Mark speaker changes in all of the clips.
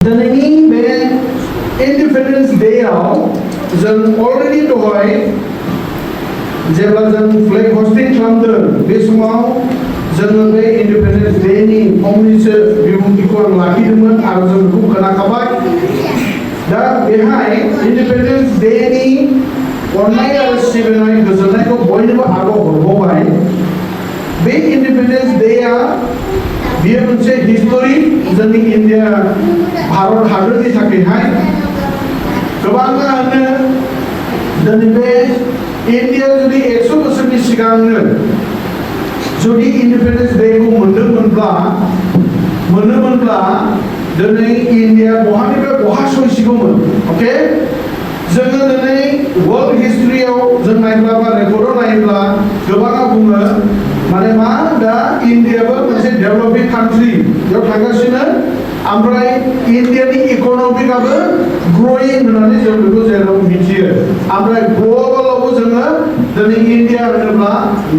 Speaker 1: दिनैनि बे independence day आव जों अलरेडी दहाय जेब्ला जों फ्लैग हस्टिंग खालामदों बे समाव जोङो बे इंडिपेंडेंस डे नि फंनैसो बिबुंथिखौ आं लाखिदोंमोन आरो जों बेखौ खोनाखाबाय दा बेहाय इंडिपेंडेंस डे नि अननाय आरो सिबिनाय गोजोननायखौ बयनोबो आगाव हरबावबाय बे इंडिपेंडेंस डे आ बियो मोनसे हिस्टरी जोंनि इंडिया भारत हादरनि थाखायहाय गोबाङानो दिनै बे इंडिया जुदि 100 बोसोरनि सिगांनो जुदि इंडिपेंडेंस डे खौ मोनोमोनब्ला दिनै इंडिया बहानिफ्राय बहा सौहैसिगौमोन अके जोङो दिनै वर्ल्ड हिस्ट्रियाव जों नायब्ला बा रेकर्डआव नायोब्ला गोबाङा बुङो माने मा दा इन्डियाबो मोनसे डेभलपिं कान्ट्रि बेयाव थांगासिनो ओमफ्राय इन्डियानि इक'नमिकआबो ग्रयिं होननानै जों बेखौ जेराव मिथियो ओमफ्राय ग्लबेलावबो जोङो दिनै इन्डिया होनोब्ला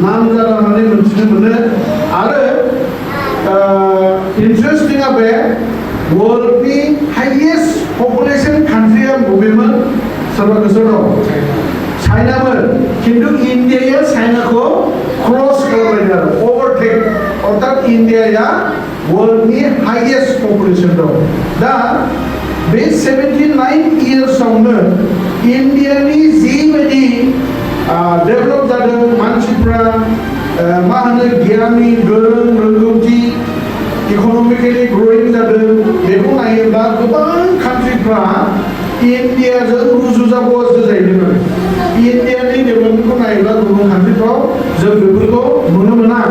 Speaker 1: नामजादा होननानै मिथिनो मोनो आरो इन्टारेस्टिंआ बे वर्ल्डनि हाइएस्ट पपुलेशन कान्ट्रिया बबेमोन सोरबा गोसोआव दं चाइनामोन खिन्थु इन्डियाया चाइनाखौ क्रस खालामबाय आरो ओभारटेक अर्थात इन्डियाया वर्ल्डनि हाइएस्ट पपुलेशन दं दा बे 79 इयार्सआवनो इन्डियानि जिबायदि डेभेलप जादों मानसिफ्रा मा होनो गियाननि गोरों रोंगौथि इक'नमिकेलि ग्रयिं जादों बेखौ नायोब्ला गोबां कान्ट्रिफ्रा इन्डियाजों रुजुजाबावसो जाहैदों इन्डियानि डेभेलपमेन्टखौ नायोब्ला गुबुन कान्ट्रिफ्राव जों बेफोरखौ नुनो मोना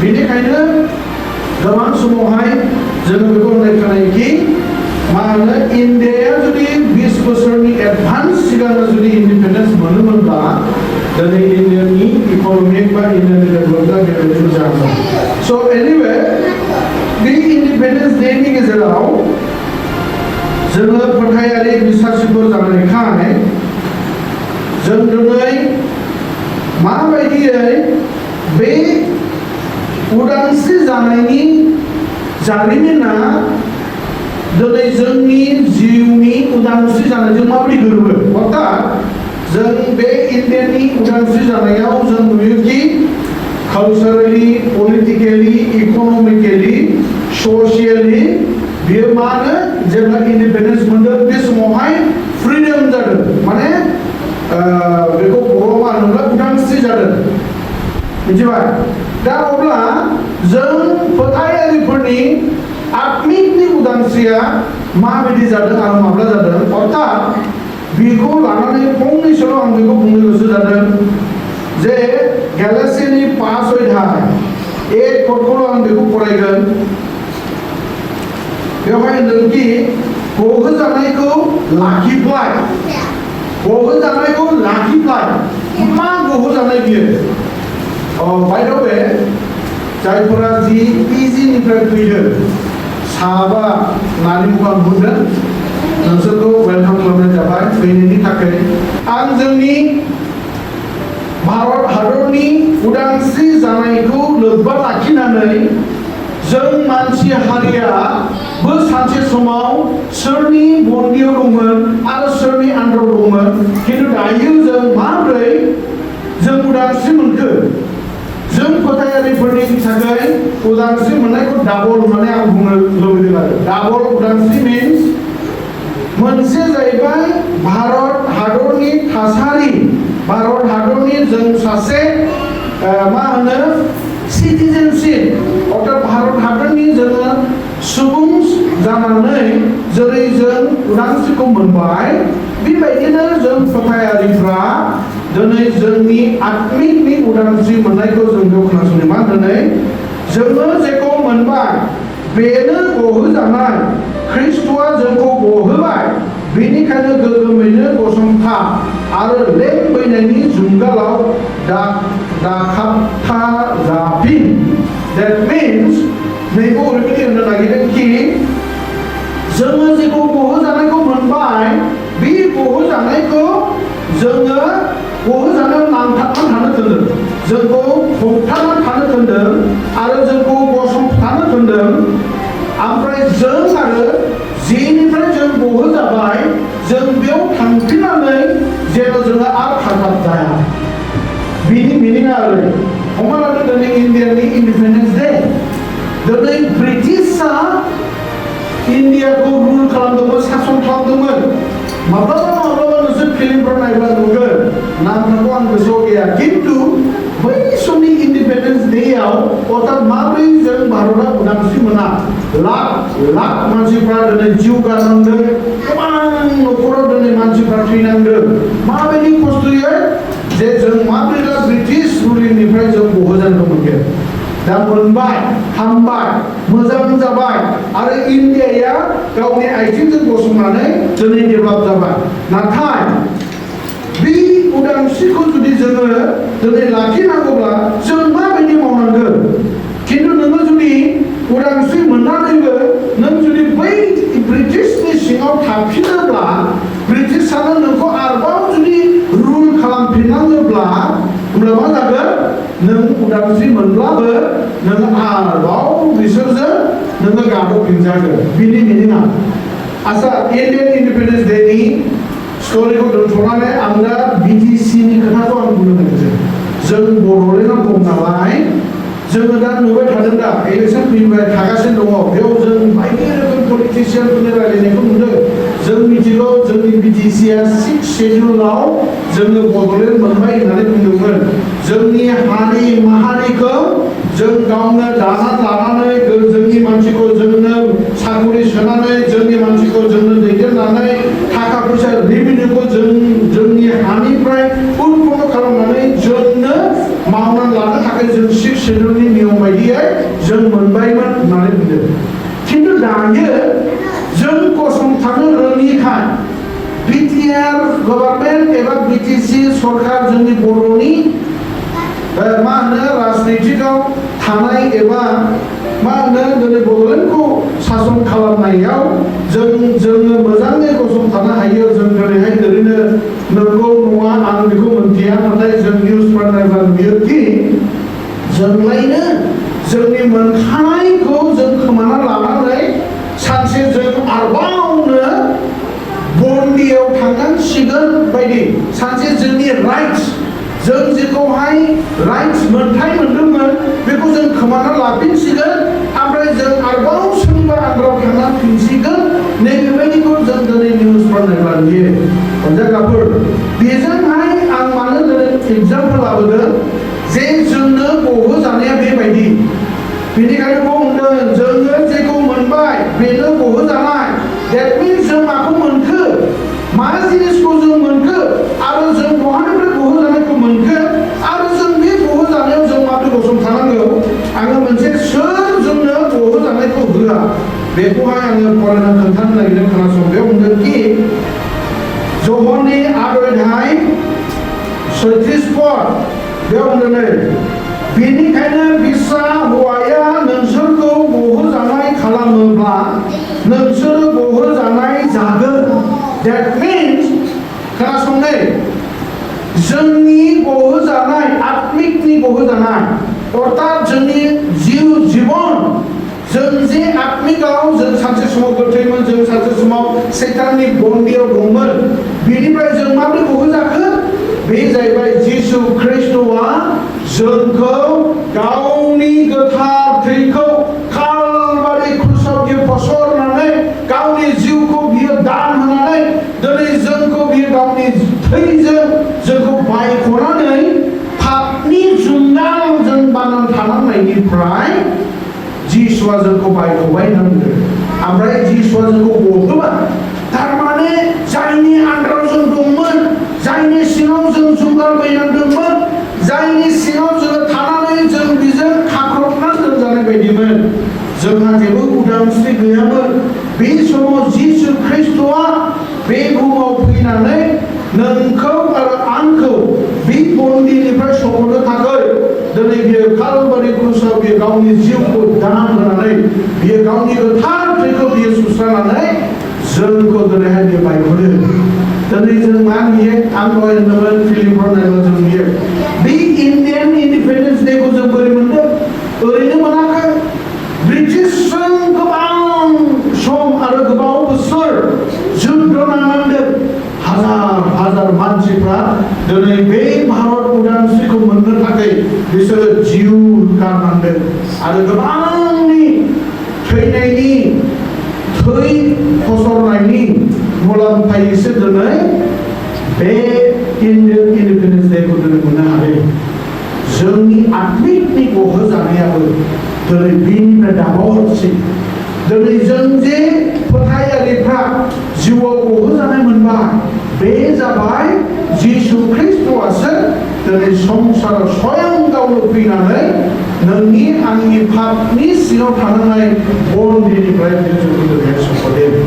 Speaker 1: बेनिखायनो गोबां समावहाय जोङो बेखौ होननाय खोनायोखि मा होनो इन्डियाया जुदि 20 बोसोरनि एडभान्स सिगांनो जुदि इन्डिपेन्डेन्स मोनोमोनब्ला दिनै इन्डियानि इक'नमिक बा इन्डियानि डेभेलपमेन्टआ बेबायदिनो जागोन स' एनिवे बे इंडिपेंडेंस डे नि गेजेराव जोङो फोथायारि बिसारसिफोर जानायखाय जों दिनै माबायदियै बे उदांस्रि जानायनि जारिमिना दिनै जोंनि जिउनि उदांस्रि जानायजों माबोरै गोरोबो अर्थात जों बे इन्डियानि उदांस्रि जानायाव जों नुयोखि कालचारेलि पलिटिकेलि इक'नमिकेलि सशियेलि बियो मा होनो जेब्ला इंडिपेंडेंस मोनदों बे समावहाय फ्रीडम जादों माने बेखौ बर'आव मा होनोब्ला उदांस्रि जादों मिथिबाय दा अब्ला जों फोथायारिफोरनि आत्मिकनि उदांस्रिया माबायदि जादों आरो माब्ला जादों अर्थात बेखौ लानानै फंनैसोल' आं बेखौ बुंनो गोसो जादों जे गैलासिनि 5 अध्याय 1 पदखौल' आं बेखौ फरायगोन बेवहाय होनदोंखि गहोजानायखौ लाखिफ्लाय मा गहोजानाय बियो बाय द वे जायफोरा जि पिजिनिफ्राय फैदों साबा नानिमुखौ आं बुंदों नोंसोरखौ वेलकाम खालामनाय जाबाय फैनायनि थाखाय आं जोंनि भारत हादरनि उदांस्रि जानायखौ लोब्बा लाखिनानै जों मानसि हारियाबो सानसे समाव सोरनि बन्दियाव दंमोन आरो सोरनि आन्दाराव दंमोन खिन्थु दायो जों माबोरै जों उदांस्रि मोनखो जों फोथायारिफोरनि थाखाय उदांस्रि मोननायखौ डाबल होननानै आं बुंनो लुबैदों आरो डाबल उदांस्रि मिन्स मोनसे जाहैबाय भारत हादरनि थासारि भारत हादरनि जों सासे मा होनो सिटिजेनशिप अर्थात भारत हादरनि जोङो सुबुं जानानै जेरै जों उदांस्रिखौ मोनबाय बेबायदिनो जों फोथायारिफ्रा दिनै जोंनि आत्मिकनि उदांस्रि मोननायखौ जों बेयाव खोनासंनो मा दिनै जोङो जेखौ मोनबाय बेनो गहोजानाय ख्रिस्ट'आ जोंखौ गहोबाय बेनिखायनो गोग्गोमैनो गसंथा आरो लेंबैनायनि जुंगालाव दाखाबथा जाफिन that means नैबो ओरैबायदि होननो नागिरदों कि जोङो जेखौ गहोजानायखौ मोनबाय बे गहोजानायखौ जोङो गहोजानायाव नांथाबनानै थानो थिनदों जोंखौ हमथानानै थानो थिनदों आरो जोंखौ गसंथानो थिनदों ओमफ्राय जों आरो जेनिफ्राय बहो जाबाय जों बेयाव थांफिननानै जेन' जोङो आरो थाथाब जाया बिनि मिनिङा आरो हमना लादो दिनै इन्डियानि इन्डिपेन्डेन्स डे दिनै ब्रिटिशआ इन्डियाखौ रुल खालामदोंमोन सासन खालामदोंमोन माब्लाबा माब्लाबा नोंसोर फिल्मफोर नायब्ला नुगोन नामफोरखौ आं गोसोआव गैया खिन्थु बै समनि इन्डिपेन्डेन्स डेआव अर्थात माब्रै जों भारतआ उदांस्रि मोना लाख लाख मानसिफ्रा दिनै जिउ गारनांदों गोबां न'खराव दिनै मानसिफ्रा थैनांदों माबायदि खस्थ'यै जे जों माब्रैबा ब्रिटिश रुलिंनिफ्राय जों बह'जानो मोनगोन दा मोनबाय हामबाय मोजां जाबाय आरो इन्डियाया गावनि आथिंजों गसंनानै दिनै डेभेलप जाबाय नाथाय बे उदांस्रिखौ जुदि जोङो दिनै लाखिनांगौब्ला जों माबायदि मावनांगोन खिन्थु नोङो जुदि उदांस्रि मोननानैबो नों जुदि बै ब्रिटिशनि सिङाव थाफिनोब्ला ब्रिटिशआनो नोंखौ आरोबाव जुदि रुल खालामफिननांगौब्ला होमब्ला मा जागोन नों उदांस्रि मोनब्लाबो नों आरोबाव बिसोरजों नोङो गादबफिनजागोन बिनि मिनिङा आसा इन्डियान इन्डिपेन्डेन्स डेनि स्ट'रिखौ दोनथ'नानै आं दा बिटिसिनि खोथाखौ आं बुंनो नागिरदों जों बड'लेण्डआव दं नालाय जोङो दा नुबाय थादों दा इलेक्सन फैबाय थागासिनो दङ बेयाव जों बायदि रोखोम पलिटिसियानफोरनि रायलायनायखौ नुदों जों मिथिगौ जोंनि बिटिसिआ 6 शेड्युलाव जोङो बड'लेण्ड मोनबाय होननानै बुंदोंमोन जोंनि हारि माहारिखौ जों गावनो दाना लानानै जोंनि मानसिखौ जोंनो साकरि सोनानै जोंनि मानसिखौ जोंनो दैदेननानै थाखा फैसा रेभिनिउखौ जोंनि हानिफ्राय उन्नत खालामनानै जोंनो मावनानै लानो थाखाय जों 6 शेड्युलनि नियम बायदियै जों मोनबायमोन होननानै बुंदों खिन्थु दायो जों गसंथानो रोङिखाय बिटिआर गभर्नमेन्ट एबा बिटिसि सरकार जोंनि बर'नि मा होनो राजनितिकआव थानाय एबा मा होनो दिनै बड'लेण्डखौ सासन खालामनायाव जोङो मोजाङै गसंथानो हायो जों दिनैहाय ओरैनो नंगौ नङा आं बेखौ मोनथिया नाथाय जों निउसफोर नायब्ला नुयोदि जोंलायनो जोंनि मोनखानायखौ जों खोमाना लानानै सानसे जों आरोबावनो बन्दियाव थांनांसिगोन बायदि सानसे जोंनि राइट्स जों जेखौहाय राइट्स मोनथाय मोनदोंमोन बेखौ जों खोमाना लाफिनसिगोन ओमफ्राय जों आरोबाव सोरनिबा आन्दाराव थांना फिनसिगोन नैबेबायदिखौ जों दिनै निउसफोर नायब्ला नुयो जायगाफोर बेजोंहाय आं मानो दिनै एग्जाम्पल लाबोदों जे जोंनो बह'जानाया बेबायदि बेनिखायनो बुंदों जोङो जेखौ मोनबाय बेनो बह'जानाय देट मिन्स जों माखौ मोनखो मा जिनिसखौ जों मोनखो आरो जों बहानिफ्राय बह'जानायखौ मोनखो आरो जों बे बह'जानायाव जों माबोरै गसंथानांगौ आङो मोनसे सोर जोंनो बह'जानायखौ होआ बेखौहाय आङो फरायना खोन्थानो नागिरदों खोनासं बेयाव बुंदों कि जहरनि 8:36 बेयाव बुंदों नै बेनिखायनो बिसा हौवाया नोंसोरखौ बह'जानाय खालामोब्ला नोंसोर बह'जानाय जागोन that means खोनासंनाय जोंनि बह'जानाय आत्मिकनि बह'जानाय अर्थात जोंनि जीवन जों जे आत्मिकाव जों सानसे समाव गोथैमोन जों सानसे समाव सैताननि बन्दियाव दंमोन बेनिफ्राय जों माबोरै बह'जाखो बे जाहैबाय जिसु ख्रिस्ट'आ जोंखौ गावनि गोथार थैखौ कालभारि क्रुसाव बियो फसरनानै गावनि जिउखौ बियो दान होनानै दिनै जोंखौ बियो गावनि थैजों जोंखौ बायख'नानै पापनि जुंगाल जों बानान थानांनायनिफ्राय जिसुआ जोंखौ बायख'बाय होनदों ओमफ्राय जिसुआ जोंखौ बह'बाय थारमाने जायनि आन्दाराव जों दंमोन जायनि सिङाव जों जुंगाल बायनांदोंमोन जायनि सिङाव जोङो थानानै जों बिजों खाख्रबना दोनजानाय बायदिमोन जोंहा जेबो उदांस्रि गैयामोन बे समाव जिसु ख्रिस्ट'आ बे बुहुमाव फैनानै नोंखौ आरो आंखौ बे बन्दिनिफ्राय सौहरनो थाखाय दिनै बियो कालभारि क्रुसाव बियो गावनि जिउखौ दान होनानै बियो गावनि गोथार थैखौ बियो सुस्रानानै जोंखौ दिनैहाय बियो बायख'दों दिनै जों मा नुयो आं दहाय होनदोंमोन फिल्मफोराव नायब्ला जों नुयो बे इन्डियान इन्डिपेन्डेन्स डेखौ जों बोरै मोनदों ओरैनो मोनाखै ब्रिटिशजों गोबां सम आरो गोबाव बोसोर मानसिफ्रा दिनै बे भारत उदांस्रिखौ मोननो थाखाय बिसोरो जिउ गारनांदों आरो गोबांनि थैनायनि थै फसरनायनि मुलाम्फायैसो दिनै बे इन्डियान इन्डिपेन्डेन्स डेखौ दिनै मोननो हादों। जोंनि आत्मिकनि गहोजानायाबो दिनै बेनिफ्राय दाबावसिन दिनै जों जे फोथायारिफ्रा जिउआव गहोजानाय मोनबाय बे जाबाय जिसु ख्रिस्ट'आसो दिनै संसाराव स्वयं गावनो फैनानै नोंनि आंनि पापनि सिङाव थानांनाय बन्दिनिफ्राय जोंखौ दिनै सफैदों।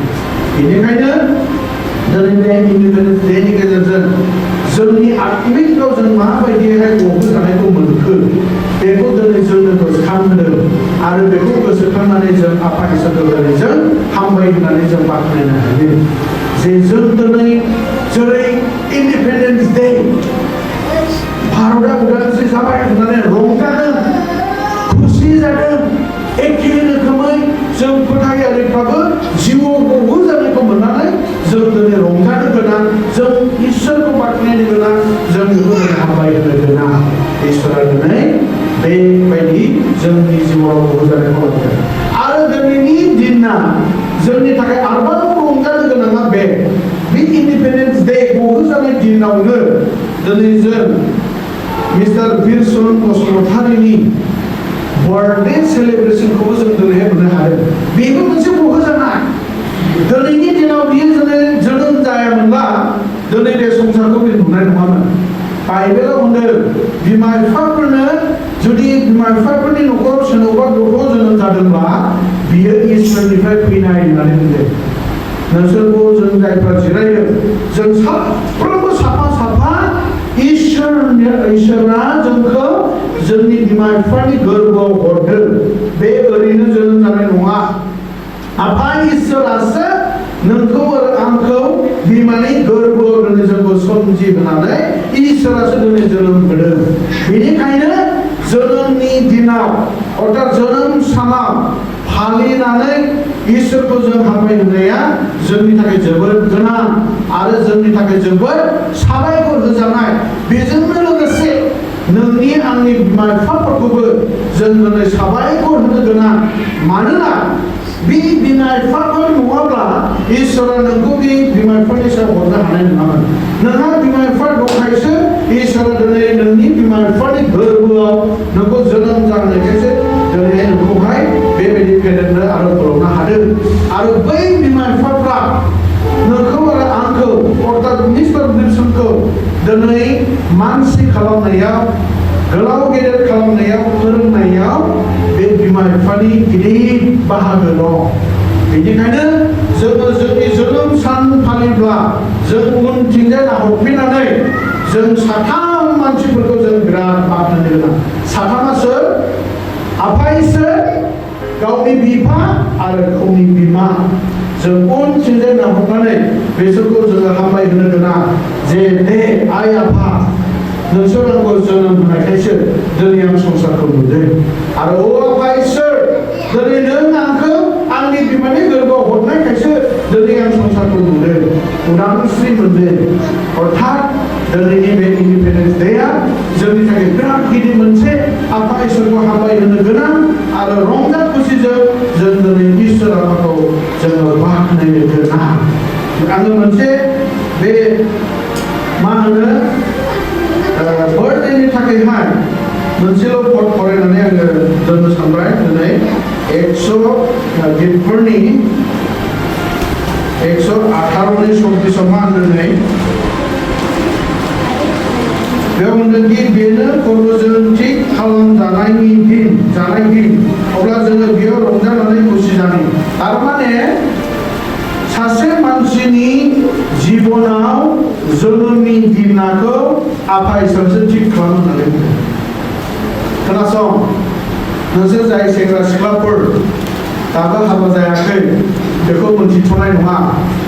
Speaker 1: बेनिखायनो दिनै बे इन्डिपेन्डेन्स डेनि गेजेरजों जोंनि आत्मिकआव जों माबायदिहाय गहोजानायखौ मोनखो बेखौ दिनै जोंनो गोसोखांहोदों आरो बेखौ गोसोखांनानै जों आफा इसोरखौ दिनै जों हामबाय होननानै जों बाख्नायनो हायो जे जों दिनै जेरै इन्डिपेन्डेन्स डे भारतआ उदांस्रि जाबाय होननानै रंजादों खुसि जादों एखे रोखोमै जों फोथायारिफ्राबो जिउआव गहोजानायखौ मोननानै जों दिनै रंजानो गोनां जों इसोरखौ बाख्नायनो गोनां जों बेखौ हामबाय होनो गोनां इसोरा दिनै बेबायदि जोंनि जिउआव गहोजानायखौ लाबोदों आरो दिनैनि दिना जोंनि थाखाय आरोबाव रंजानो गोनाङा बे इन्डिपेन्डेन्स डे गहोजानाय दिनावनो दिनै जों मिस्टार बिरसन बसुमतारीनि बार्थडे सेलिब्रेशनखौबो जों दिनैहाय मोननो हादों। बेबो मोनसे गहोजानाय दिनैनि दिनाव बियो जोनोम जायामोनब्ला दिनै बे संसारखौ बे नुनाय नङामोन। बाइबेलाव होनदों बिमा बिफाफोरनो जुदि बिमा बिफाफोरनि न'खराव सोरनावबा गथ' जोनोम जादोंब्ला बियो इसोरनिफ्राय फैनाय होननानै बुंदों। नोंसोरखौ जों जायफ्रा जिरायो जों साफ्रोमबो साफा साफा इसोरा जोंखौ जोंनि बिमा बिफानि गोरबोआव हरदों। बे ओरैनो जोनोम जानाय नङा। आफा इसोरासो नोंखौ आरो आंखौ बिमानि गोरबोआव दिनै जोंखौ सोमजिहोनानै इसोरासो दिनै जोनोम होदों। बेनिखायनो जोनोमनि दिनाव अर्थात जोनोम सानाव फालिनानै इसोरखौ जों हामबाय होनाया जोंनि थाखाय जोबोद गोनां आरो जोंनि थाखाय जोबोद साबायखर होजानाय। बेजोंनो लोगोसे नोंनि आंनि बिमा बिफाफोरखौबो जों दिनै साबायखर होनो गोनां। मानोना बे बिमा बिफाफोर नङाब्ला इसोरा नोंखौ बे बिमा बिफानि सायाव हरनो हानाय नङामोन। नोंहा बिमा बिफा दंखायसो इसोरा दिनै नोंनि बिमा बिफानि गोरबोआव नोंखौ जोनोम जानायखायसो दिनै नोंखौहाय बेबायदि फेदेरनो आरो फोलावनो हादों। आरो बै बिमा बिफाफ्रा नोंखौ आरो आंखौ अर्थात मिस्टार बिरसनखौ दिनै मानसि खालामनायाव गोलाव गेदेर खालामनायाव फोरोंनायाव बे बिमा बिफानि गिदिर बाहागो दं। बेनिखायनो जोङो जोंनि जोनोम सान फालिब्ला जों उनथिंजाय नाहरफिननानै जों साथाम मानसिफोरखौ जों बिराद बाख्नायनो गोनां। साथामा सोर? आफा इसोर, गावनि बिफा आरो गावनि बिमा। जों उनथिंजाय नाहरनानै बिसोरखौ जोङो हामबाय होनो गोनां जे दे आइ आफा नोंसोर आंखौ जोनोम होनायखायसो दिनै आं संसारखौ नुदों आरो अ आफा इसोर दिनै नों आंखौ आंनि बिमानि गोरबोआव हरनायखायसो दिनै आं संसारखौ नुदों उदांस्रि मोनदों। अर्थात दिनैनि बे इन्डिपेन्डेन्स डेआ जोंनि थाखाय बिराद गिदिर मोनसे आफा इसोरखौ हामबाय होनो गोनां आरो रंजा खुसिजों जों दिनै इसोर आफाखौ जोङो बाख्नायनो गोनां। आङो मोनसे बे मा होनो बार्थडेनि थाखायहाय मोनसेल' पद फरायनानै आङो दोननो सानबाय। दिनै 100 गिफ्टफोरनि 118नि 24 मा होनदों? बेयाव होनदोंदि बेनो खर'जों थिग खालामजानायनि दिन जानाय दिन अब्ला जोङो बेयाव रंजानानै खुसि जानो। थारमाने सासे मानसिनि जिबनाव जोनोमनि दिनखौ आफा इसोरसो थिग खालामो होननानै बुंदों। खोनासं नोंसोर जाय सेंग्रा सिख्लाफोर दाबो हाबा जायाखै बेखौ मोनथिथ'नाय नङा।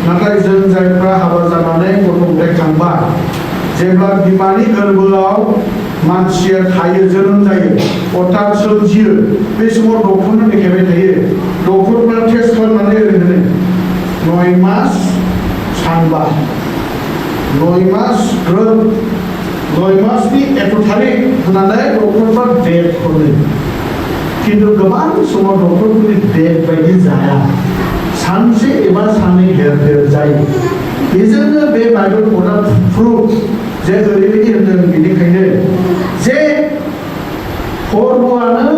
Speaker 1: नाथाय जों जायफ्रा हाबा जानानै गथ' गथाय खांबाय जेब्ला बिमानि गोरबोआव मानसिया थायो जोनोम जायो अर्थात सोमजियो बे समाव डक्टरनो देखायबाय थायो। डक्टरफ्रा टेस्ट खालामनानै ओरै होनो 9 मास सानबा 9 मास ग्रोब 9 मासनि 1 थारिख होनानै डक्टरफ्रा डेट हरो खिन्थु गोबां समाव डक्टरफोरनि डेट बायदि जाया सानसे एबा साननै हेर जायो बेजोंनो बे बाइबेल कर्टआ प्रुफ जे ओरैबायदि होनदों बेनिखायनो जे फोरबोआनो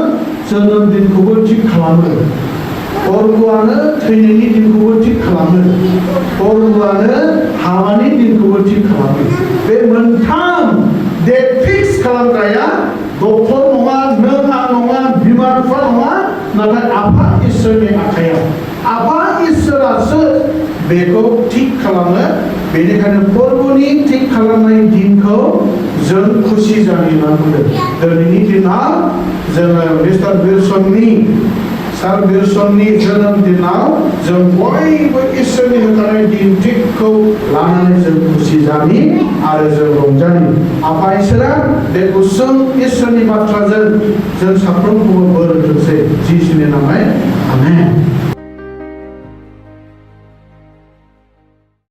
Speaker 1: जोनोम दिनखौबो थिग खालामो फोरबोआनो थैनायनि दिनखौबो थिग खालामो फोरबोआनो हाबानि दिनखौबो थिग खालामो बे मोनथाम डेट फिक्स खालामग्राया डक्टर नङा नों आं नङा बिमा बिफा नङा नाथाय आफा इसोरनि आखायाव आफा इसोरासो बेखौ थिग खालामो बेनिखायनो फोरबोनि थिग खालामनाय दिनखौ जों खुसि जानो नांगौ दिनैनि दिनाव जोङो मिस्टार विल्सननि जोनोम दिनाव जों बयबो इसोरनि होखानाय दिन थिगखौ लानानै जों खुसि जानि आरो जों रंजानि आफा इसोरा बे गुसुं इसोरनि बाथ्राजों जों साफ्रोमखौबो बोर होथोंसै जिसुनि नामै आमेन।